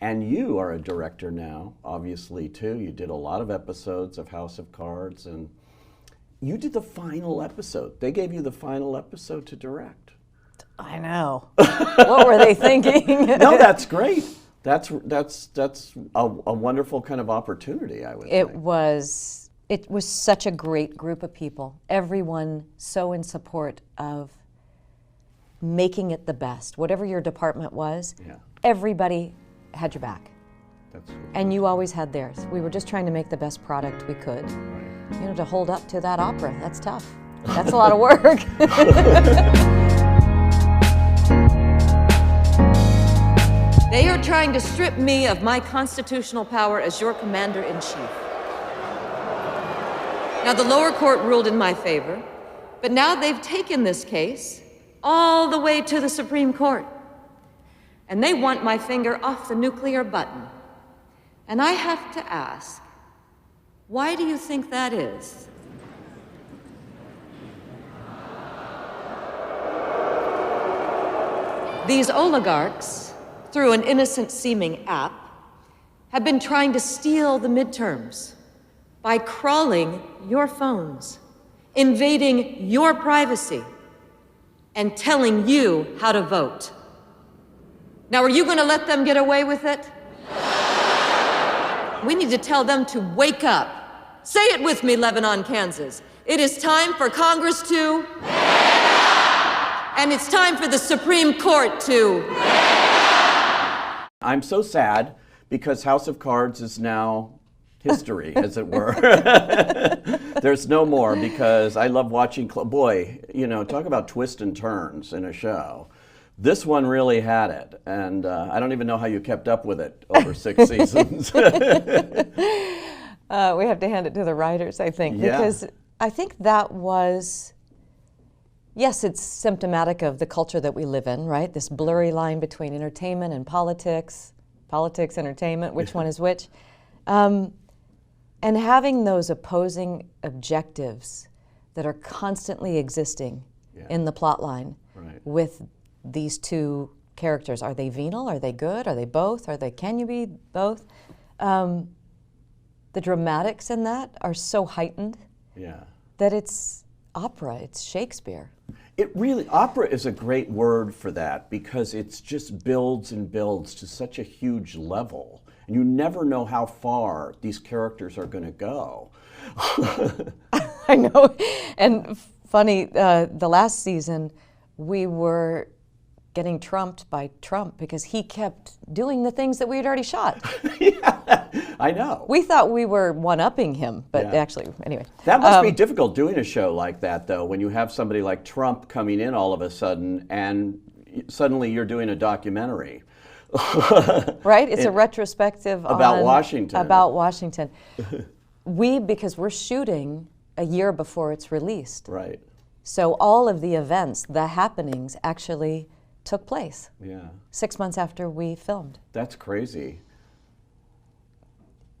And you are a director now, obviously, too. You did a lot of episodes of House of Cards, and you did the final episode. They gave you the final episode to direct. I know. What were they thinking? No, that's great. That's a wonderful kind of opportunity, I would think. It was such a great group of people. Everyone so in support of making it the best. Whatever your department was, everybody had your back. And you always had theirs. We were just trying to make the best product we could. Right. You know, to hold up to that opera, that's tough. That's a lot of work. They are trying to strip me of my constitutional power as your commander-in-chief. Now, the lower court ruled in my favor, but now they've taken this case all the way to the Supreme Court. And they want my finger off the nuclear button. And I have to ask, why do you think that is? These oligarchs, through an innocent-seeming app, have been trying to steal the midterms by crawling your phones, invading your privacy, and telling you how to vote. Now, are you going to let them get away with it? We need to tell them to wake up. Say it with me, Lebanon, Kansas. It is time for Congress to wake up! And it's time for the Supreme Court to wake up! I'm so sad because House of Cards is now history, as it were. There's no more, because I love watching, boy, you know, talk about twists and turns in a show. This one really had it, and I don't even know how you kept up with it over 6 seasons. We have to hand it to the writers, I think, because I think that was, yes, it's symptomatic of the culture that we live in, right? This blurry line between entertainment and politics, entertainment, which one is which. And having those opposing objectives that are constantly existing in the plot line with these two characters. Are they venal? Are they good? Are they both? Can you be both? The dramatics in that are so heightened that it's opera, it's Shakespeare. It really, opera is a great word for that, because it's just builds and builds to such a huge level. And you never know how far these characters are going to go. I know. And funny, the last season, we were getting trumped by Trump because he kept doing the things that we had already shot. I know. We thought we were one-upping him, but actually, anyway. That must be difficult doing a show like that, though, when you have somebody like Trump coming in all of a sudden, and suddenly you're doing a documentary. Right? It's a retrospective about Washington. About Washington. Because we're shooting a year before it's released. Right. So all of the events, the happenings, actually took place. 6 months after we filmed. That's crazy.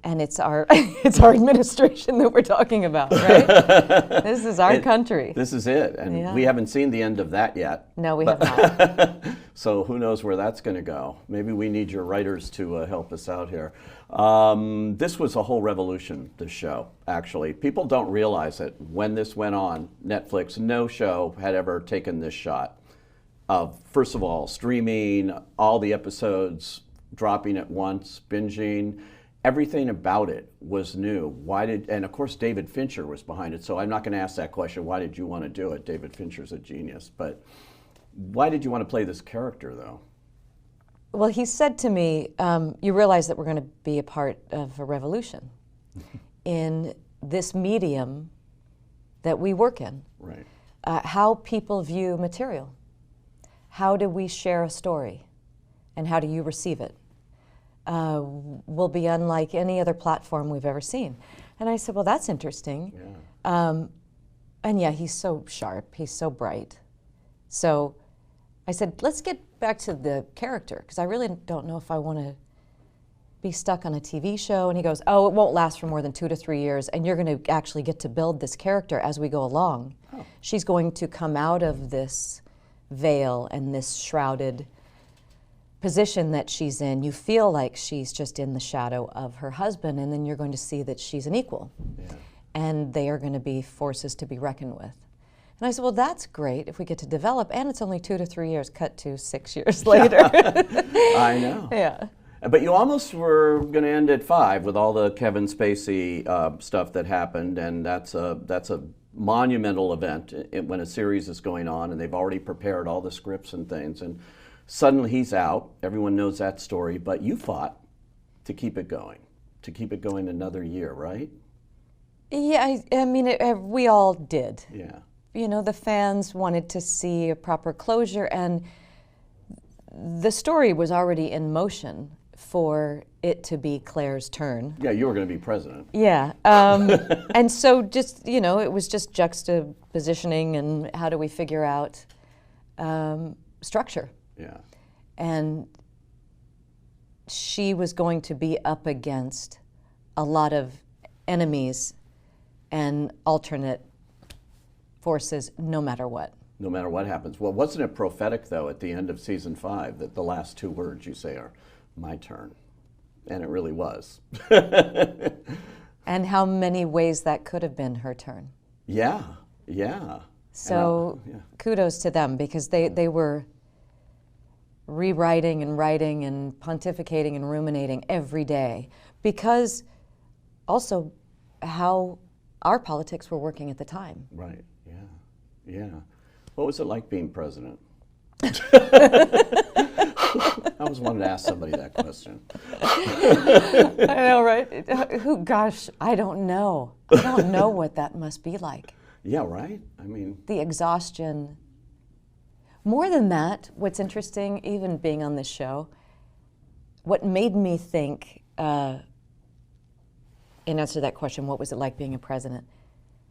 And it's our administration that we're talking about, right? This is our country. This is it, and we haven't seen the end of that yet. No, we have not. So who knows where that's going to go? Maybe we need your writers to help us out here. This was a whole revolution, this show, actually. People don't realize it. When this went on Netflix, no show had ever taken this shot of, first of all, streaming, all the episodes dropping at once, binging. Everything about it was new. And of course David Fincher was behind it, so I'm not going to ask that question, why did you want to do it? David Fincher's a genius. But why did you want to play this character, though? Well, he said to me, you realize that we're going to be a part of a revolution in this medium that we work in. Right. How people view material. How do we share a story? And how do you receive it? Will be unlike any other platform we've ever seen. And I said, well, that's interesting. And he's so sharp, he's so bright. So I said, let's get back to the character, because I really don't know if I want to be stuck on a TV show. And he goes, oh, it won't last for more than 2 to 3 years, and you're going to actually get to build this character as we go along. Oh. She's going to come out of this veil and this shrouded position that she's in, you feel like she's just in the shadow of her husband, and then you're going to see that she's an equal. Yeah. And they are going to be forces to be reckoned with. And I said, well, that's great if we get to develop, and it's only 2 to 3 years, cut to 6 years later. I know. Yeah. But you almost were going to end at 5 with all the Kevin Spacey stuff that happened, and that's a monumental event when a series is going on, and they've already prepared all the scripts and things, and suddenly he's out. Everyone knows that story, but you fought to keep it going another year, right? Yeah, I mean, we all did. Yeah. You know, the fans wanted to see a proper closure, and the story was already in motion for it to be Claire's turn. Yeah, you were going to be president. Yeah, and so just, you know, it was just juxtapositioning and how do we figure out structure. Yeah. And she was going to be up against a lot of enemies and alternate forces no matter what. No matter what happens. Well, wasn't it prophetic, though, at the end of season 5 that the last 2 words you say are, my turn? And it really was. And how many ways that could have been her turn. Yeah, yeah. So kudos to them, because they were rewriting and writing and pontificating and ruminating every day, because also how our politics were working at the time. Right, yeah, yeah. What was it like being president? I always wanted to ask somebody that question. I know, right? Gosh, I don't know. I don't know what that must be like. Yeah, right? I mean... The exhaustion. More than that, what's interesting, even being on this show, what made me think, in answer to that question, what was it like being a president?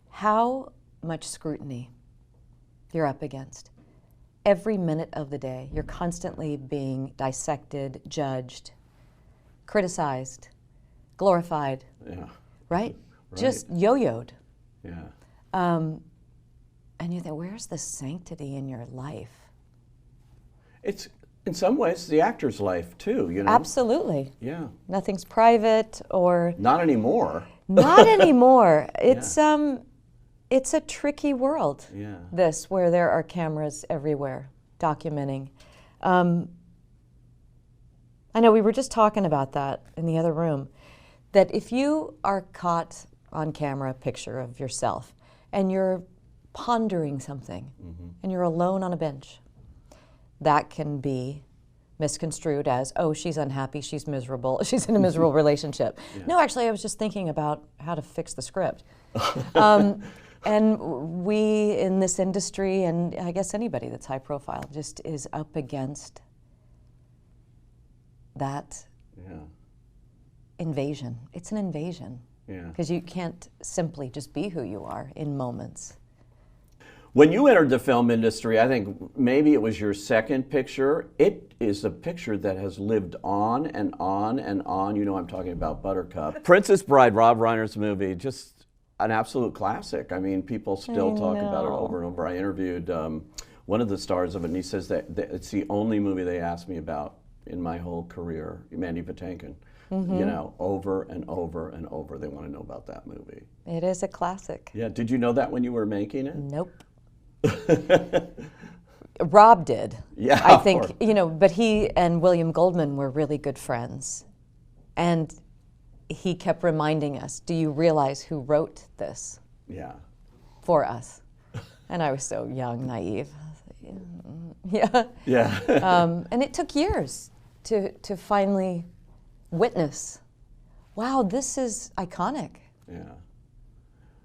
How much scrutiny you're up against. Every minute of the day, you're constantly being dissected, judged, criticized, glorified. Yeah. Right? Just yo-yoed. Yeah. And you think, where's the sanctity in your life? It's, in some ways, the actor's life, too, you know? Absolutely. Yeah. Nothing's private or... Not anymore. Not anymore. It's a tricky world, Yeah. this, where there are cameras everywhere documenting. I know we were just talking about that in the other room, that if you are caught on camera, a picture of yourself, and you're pondering something, and you're alone on a bench, that can be misconstrued as, oh, she's unhappy, she's miserable, she's in a miserable relationship. Yeah. No, actually, I was just thinking about how to fix the script. And we in this industry, and I guess anybody that's high profile, just is up against that invasion. It's an invasion. Because you can't simply just be who you are in moments. When you entered the film industry, I think maybe it was your second picture. It is a picture that has lived on and on and on. You know I'm talking about Buttercup. Princess Bride, Rob Reiner's movie, just an absolute classic. I mean, people still talk about it over and over. I interviewed one of the stars of it, and he says that it's the only movie they asked me about in my whole career, Mandy Patinkin. You know, over and over and over, they want to know about that movie. It is a classic. Yeah, did you know that when you were making it? Nope. Rob did. Yeah, I think, you know, but he and William Goldman were really good friends. And he kept reminding us, do you realize who wrote this? Yeah. For us. And I was so young, naive. Yeah. Yeah. And it took years to finally witness, wow, this is iconic. Yeah.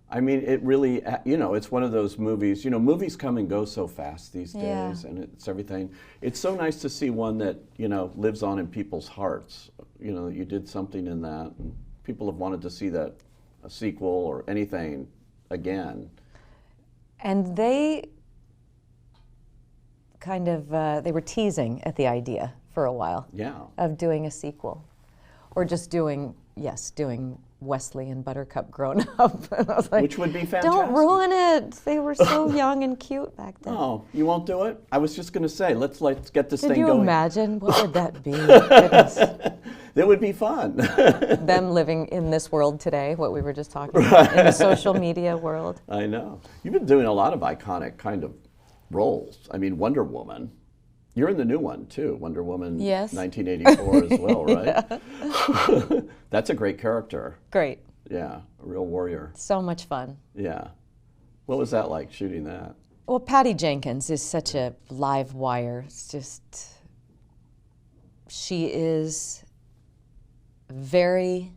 I mean, it really, you know, it's one of those movies, you know, movies come and go so fast these days, and it's everything. It's so nice to see one that, you know, lives on in people's hearts. You know, you did something in that, and people have wanted to see that, a sequel or anything again. And they kind of, they were teasing at the idea for a while. Yeah. Of doing a sequel. or just doing Wesley and Buttercup grown up. And I was like, Which would be fantastic. don't ruin it. They were so young and cute back then. Oh, you won't do it? I was just going to say, let's get this Could thing you going. imagine? What would that be? Goodness. That would be fun. Them living in this world today, what we were just talking about, in the social media world. I know. You've been doing a lot of iconic kind of roles. I mean, Wonder Woman. You're in the new one, too. Wonder Woman Yes. 1984 as well, right? That's a great character. Great. Yeah, a real warrior. So much fun. Yeah. What was that like, shooting that? Well, Patty Jenkins is such a live wire. It's just, she is very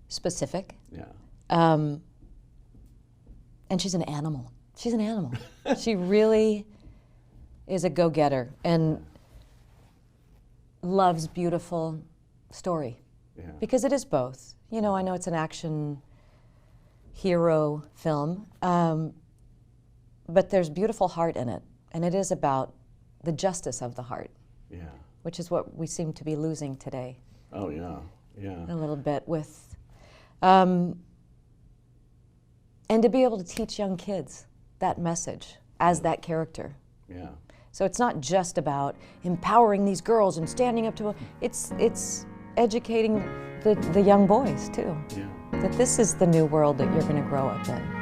specific. Yeah. And she's an animal. She's an animal. She really is a go-getter and loves beautiful story. Yeah. Because it is both. You know, I know it's an action hero film, but there's beautiful heart in it. And it is about the justice of the heart, Yeah. which is what we seem to be losing today Oh, yeah. Yeah. a little bit with. And to be able to teach young kids that message as that character. Yeah. So it's not just about empowering these girls and standing up to it's educating the young boys too. Yeah. That this is the new world that you're going to grow up in.